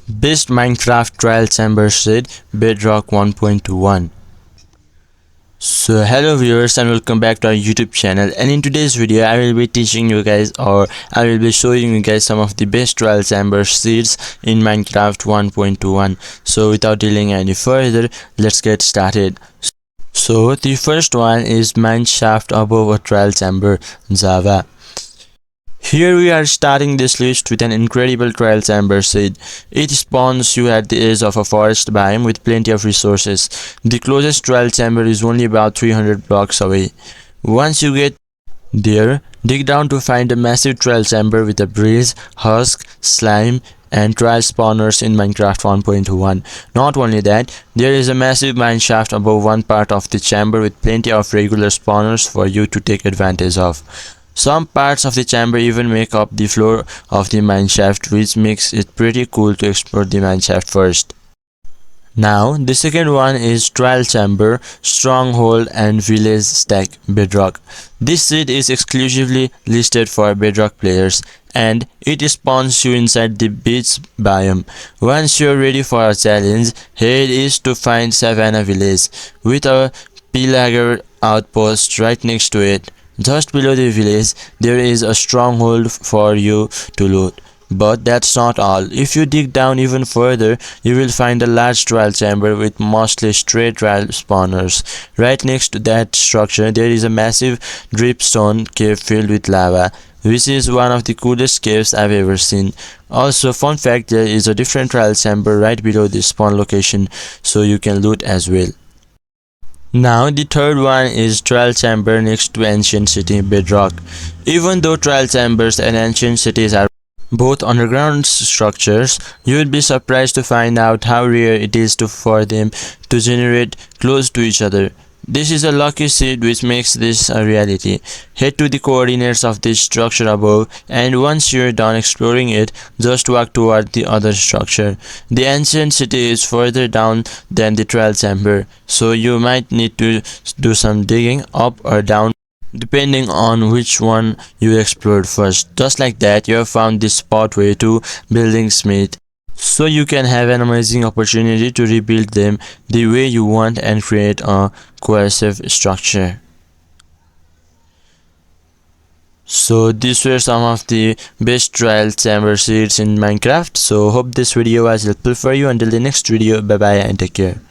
Best Minecraft trial chamber seed Bedrock 1.21. So hello viewers and welcome back to our YouTube channel, and in today's video I will be teaching you guys, or I will be showing you guys some of the best trial chamber seeds in Minecraft 1.21. So without delaying any further, let's get started. So the first one is mine shaft above a trial chamber Java. Here we are starting this list with an incredible trial chamber seed. It spawns you at the edge of a forest biome with plenty of resources. The closest trial chamber is only about 300 blocks away. Once you get there, dig down to find a massive trial chamber with a breeze, husk, slime, and trial spawners in Minecraft 1.21. Not only that, there is a massive mine shaft above one part of the chamber with plenty of regular spawners for you to take advantage of. Some parts of the chamber even make up the floor of the mineshaft, which makes it pretty cool to explore the mineshaft first. Now, the second one is Trial Chamber, Stronghold and Village Stack Bedrock. This seed is exclusively listed for Bedrock players, and it spawns you inside the beach biome. Once you're ready for a challenge, head east to find Savannah Village, with a pillager outpost right next to it. Just below the village, there is a stronghold for you to loot. But that's not all. If you dig down even further, you will find a large trial chamber with mostly stray trial spawners. Right next to that structure, there is a massive dripstone cave filled with lava, which is one of the coolest caves I've ever seen. Also, fun fact, there is a different trial chamber right below the spawn location, so you can loot as well. Now the third one is Trial Chamber next to Ancient City Bedrock. Even though Trial Chambers and Ancient Cities are both underground structures, you will be surprised to find out how rare it is for them to generate close to each other. This is a lucky seed which makes this a reality. Head to the coordinates of this structure above, and once you're done exploring it, just walk toward the other structure. The ancient city is further down than the trial chamber, so you might need to do some digging up or down depending on which one you explored first. Just like that, you have found the spot way to building smith, so you can have an amazing opportunity to rebuild them the way you want and create a cohesive structure. So these were some of the best trial chamber seeds in Minecraft. So hope this video was helpful for you. Until the next video, bye bye and take care.